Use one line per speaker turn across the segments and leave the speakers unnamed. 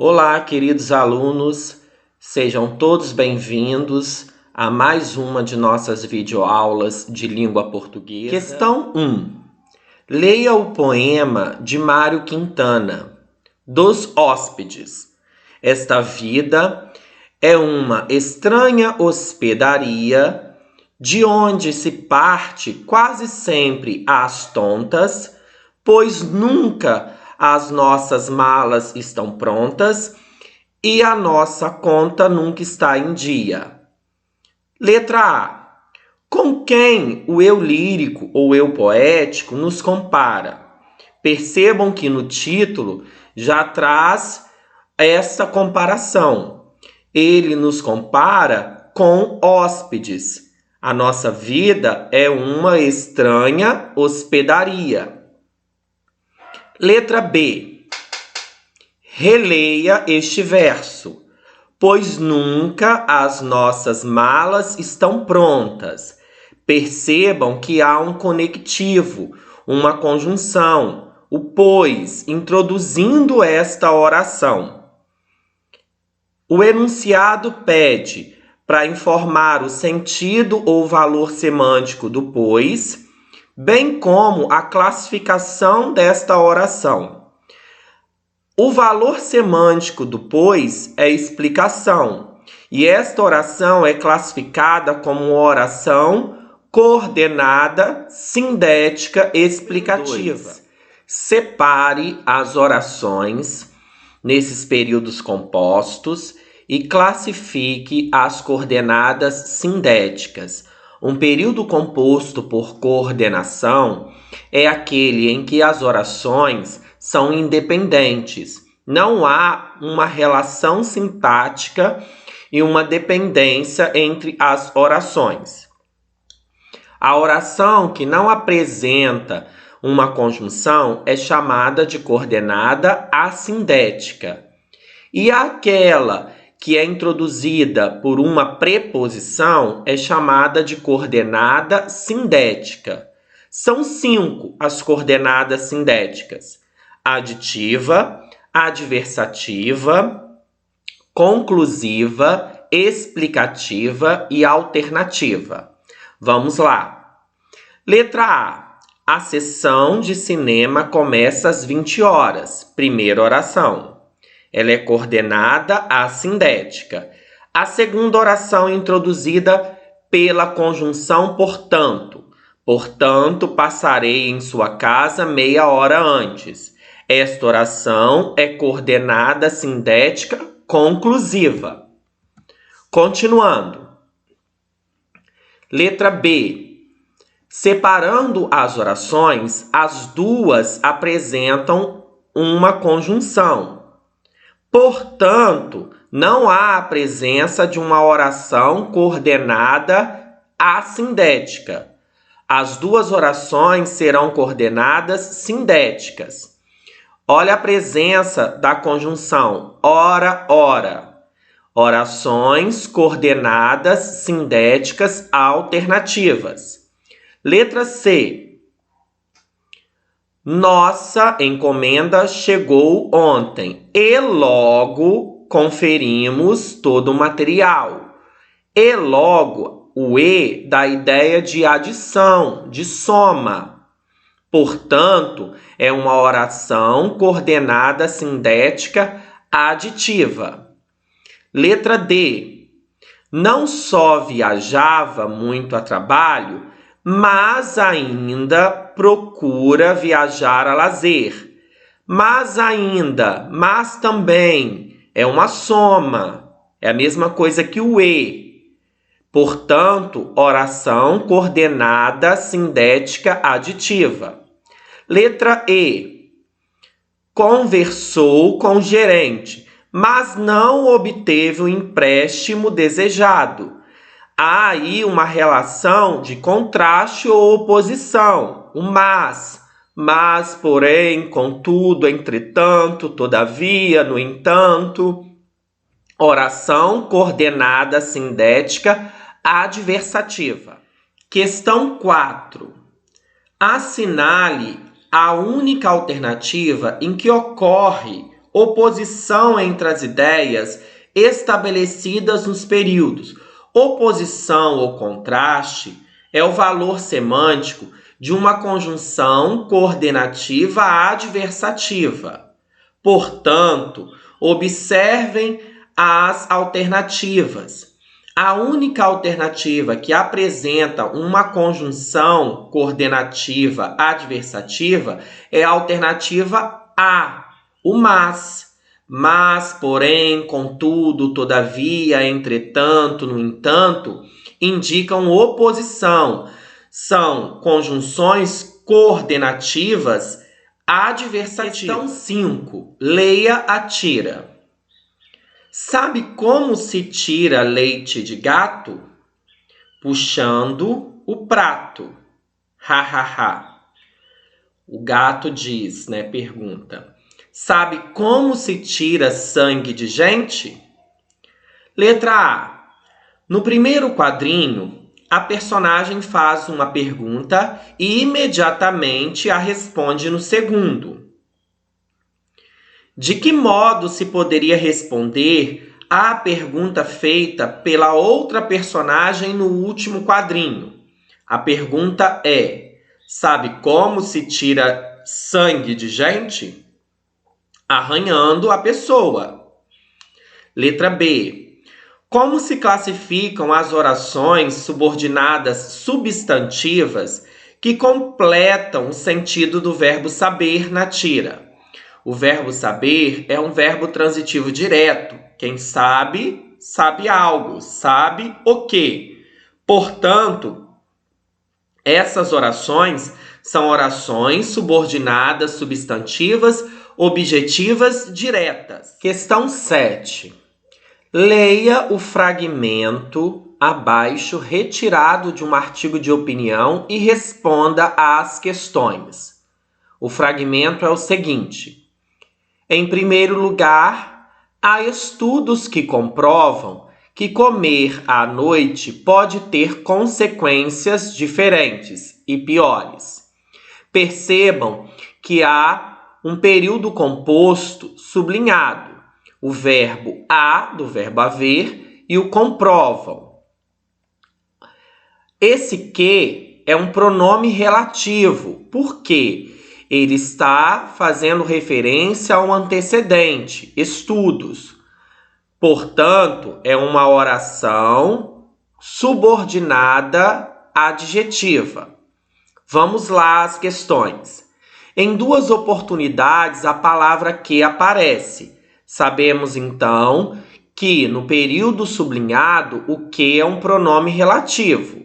Olá, queridos alunos, sejam todos bem-vindos a mais uma de nossas videoaulas de língua portuguesa. Questão 1. Leia o poema de Mário Quintana, Dos Hóspedes. Esta vida é uma estranha hospedaria, de onde se parte quase sempre às tontas, pois nunca as nossas malas estão prontas e a nossa conta nunca está em dia. Letra A. Com quem o eu lírico ou eu poético nos compara? Percebam que no título já traz essa comparação. Ele nos compara com hóspedes. A nossa vida é uma estranha hospedaria. Letra B. Releia este verso. Pois nunca as nossas malas estão prontas. Percebam que há um conectivo, uma conjunção, o pois, introduzindo esta oração. O enunciado pede para informar o sentido ou valor semântico do pois, bem como a classificação desta oração. O valor semântico do pois é explicação, e esta oração é classificada como oração coordenada, sindética, explicativa. 2. Separe as orações nesses períodos compostos e classifique as coordenadas sindéticas. Um período composto por coordenação é aquele em que as orações são independentes. Não há uma relação sintática e uma dependência entre as orações. A oração que não apresenta uma conjunção é chamada de coordenada assindética. E aquela que é introduzida por uma preposição é chamada de coordenada sindética. São 5 as coordenadas sindéticas: aditiva, adversativa, conclusiva, explicativa e alternativa. Vamos lá. Letra A. A sessão de cinema começa às 20 horas. Primeira oração. Ela é coordenada assindética. A segunda oração é introduzida pela conjunção portanto. Portanto, passarei em sua casa meia hora antes. Esta oração é coordenada sindética conclusiva. Continuando. Letra B. Separando as orações, as duas apresentam uma conjunção. Portanto, não há a presença de uma oração coordenada assindética. As duas orações serão coordenadas sindéticas. Olha a presença da conjunção ora, ora. Orações coordenadas sindéticas alternativas. Letra C. Nossa encomenda chegou ontem e logo conferimos todo o material. E logo, o E dá a ideia de adição, de soma. Portanto, é uma oração coordenada sindética aditiva. Letra D. Não só viajava muito a trabalho, mas ainda procura viajar a lazer. Mas ainda, mas também, é uma soma. É a mesma coisa que o E. Portanto, oração coordenada sindética aditiva. Letra E. Conversou com o gerente, mas não obteve o empréstimo desejado. Há aí uma relação de contraste ou oposição, o mas, porém, contudo, entretanto, todavia, no entanto. Oração coordenada sindética adversativa. Questão 4. Assinale a única alternativa em que ocorre Oposição entre as ideias estabelecidas nos períodos. Oposição ou contraste é o valor semântico de uma conjunção coordenativa adversativa. Portanto, observem as alternativas. A única alternativa que apresenta uma conjunção coordenativa adversativa é a alternativa A, o mas. Mas, porém, contudo, todavia, entretanto, no entanto, indicam oposição. São conjunções coordenativas adversativas. Questão 5. Leia a tira. Sabe como se tira leite de gato? Puxando o prato. Ha, ha, ha. O gato diz, pergunta. Sabe como se tira sangue de gente? Letra A. No primeiro quadrinho, a personagem faz uma pergunta e imediatamente a responde no segundo. De que modo se poderia responder à pergunta feita pela outra personagem no último quadrinho? A pergunta é: sabe como se tira sangue de gente? Arranhando a pessoa. Letra B. Como se classificam as orações subordinadas substantivas que completam o sentido do verbo saber na tira? O verbo saber é um verbo transitivo direto. Quem sabe, sabe algo, sabe o quê? Portanto, essas orações são orações subordinadas substantivas objetivas diretas. Questão 7. Leia o fragmento abaixo retirado de um artigo de opinião e responda às questões. O fragmento é o seguinte. Em primeiro lugar, há estudos que comprovam que comer à noite pode ter consequências diferentes e piores. Percebam que há um período composto sublinhado, o verbo a, do verbo haver, e o comprovam. Esse que é um pronome relativo, porque ele está fazendo referência a um antecedente, estudos. Portanto, é uma oração subordinada adjetiva. Vamos lá às questões. Em duas oportunidades, a palavra que aparece. Sabemos, então, que no período sublinhado, o que é um pronome relativo.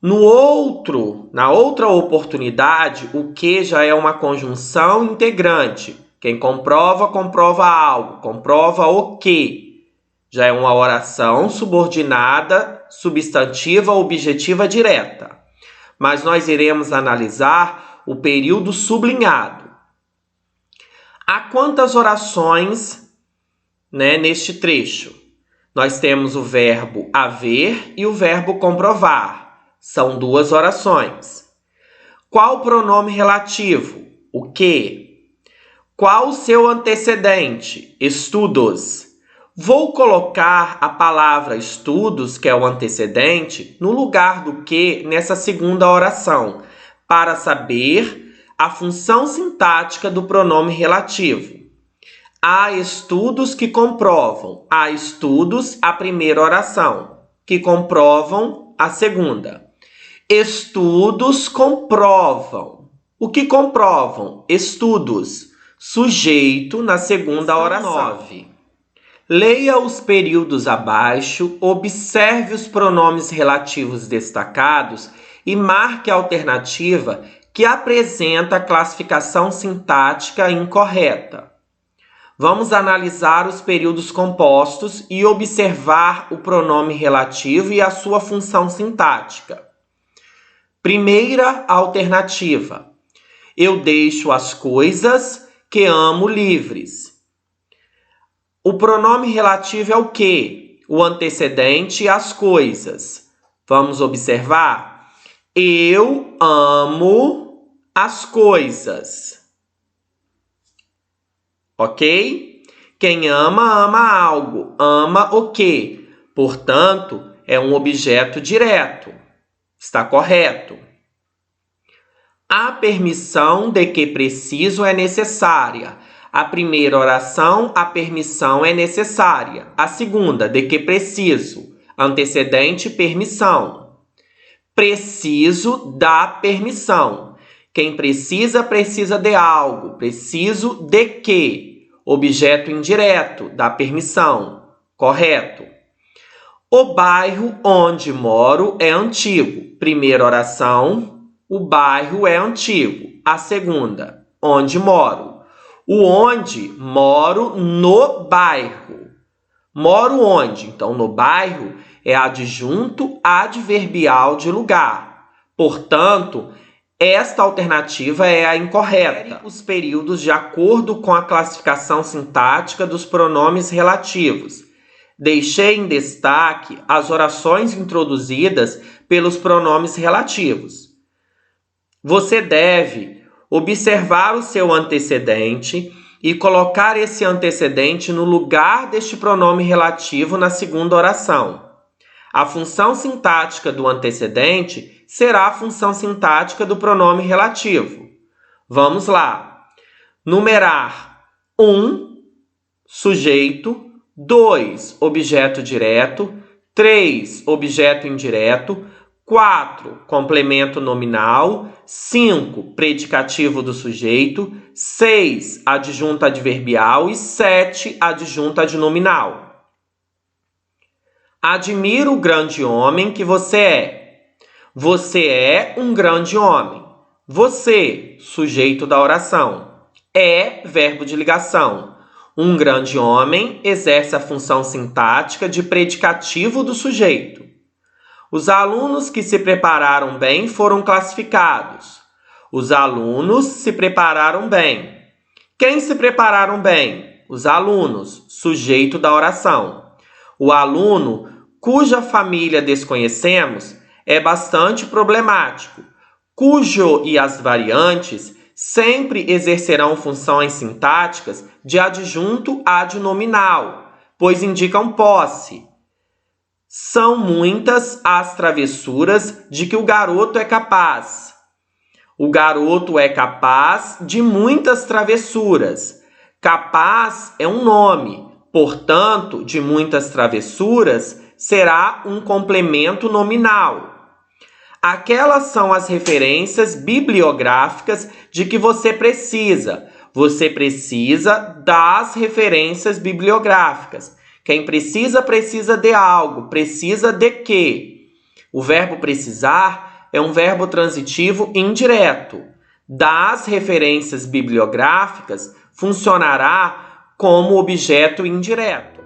Na outra oportunidade, o que já é uma conjunção integrante. Quem comprova, comprova algo, comprova o que. Já é uma oração subordinada, substantiva, objetiva direta. Mas nós iremos analisar o período sublinhado. Há quantas orações, neste trecho? Nós temos o verbo haver e o verbo comprovar. São duas orações. Qual o pronome relativo? O que? Qual o seu antecedente? Estudos. Vou colocar a palavra estudos, que é o antecedente, no lugar do que nessa segunda oração, para saber a função sintática do pronome relativo. Há estudos que comprovam. Há estudos, a primeira oração, que comprovam a segunda. Estudos comprovam. O que comprovam? Estudos. Sujeito na segunda oração. 9. Leia os períodos abaixo, observe os pronomes relativos destacados e marque a alternativa que apresenta a classificação sintática incorreta. Vamos analisar os períodos compostos e observar o pronome relativo e a sua função sintática. Primeira alternativa. Eu deixo as coisas que amo livres. O pronome relativo é o quê? O antecedente e as coisas. Vamos observar? Eu amo as coisas. ok? Quem ama, ama algo. Ama o quê? Portanto, é um objeto direto. Está correto. A permissão de que preciso é necessária. A primeira oração, a permissão é necessária. A segunda, de que preciso. Antecedente, permissão. Preciso da permissão. Quem precisa, precisa de algo. Preciso de quê? Objeto indireto, da permissão. Correto. O bairro onde moro é antigo. Primeira oração, o bairro é antigo. A segunda, onde moro. O onde, moro no bairro. Moro onde? Então, no bairro é adjunto adverbial de lugar. Portanto, esta alternativa é a incorreta. Os períodos de acordo com a classificação sintática dos pronomes relativos. Deixei em destaque as orações introduzidas pelos pronomes relativos. Você deve observar o seu antecedente e colocar esse antecedente no lugar deste pronome relativo na segunda oração. A função sintática do antecedente será a função sintática do pronome relativo. Vamos lá. Numerar 1, sujeito, 2, objeto direto, 3, objeto indireto, 4, complemento nominal, 5, predicativo do sujeito, 6, adjunto adverbial e 7, adjunto adnominal. Admiro o grande homem que você é. Você é um grande homem. Você, sujeito da oração. É, verbo de ligação. Um grande homem exerce a função sintática de predicativo do sujeito. Os alunos que se prepararam bem foram classificados. Os alunos se prepararam bem. Quem se prepararam bem? Os alunos, sujeito da oração. O aluno, cuja família desconhecemos, é bastante problemático. Cujo e as variantes sempre exercerão funções sintáticas de adjunto adnominal, pois indicam posse. São muitas as travessuras de que o garoto é capaz. O garoto é capaz de muitas travessuras. Capaz é um nome, portanto, de muitas travessuras será um complemento nominal. Aquelas são as referências bibliográficas de que você precisa. Você precisa das referências bibliográficas. Quem precisa, precisa de algo. Precisa de quê? O verbo precisar é um verbo transitivo indireto. Das referências bibliográficas funcionará como objeto indireto.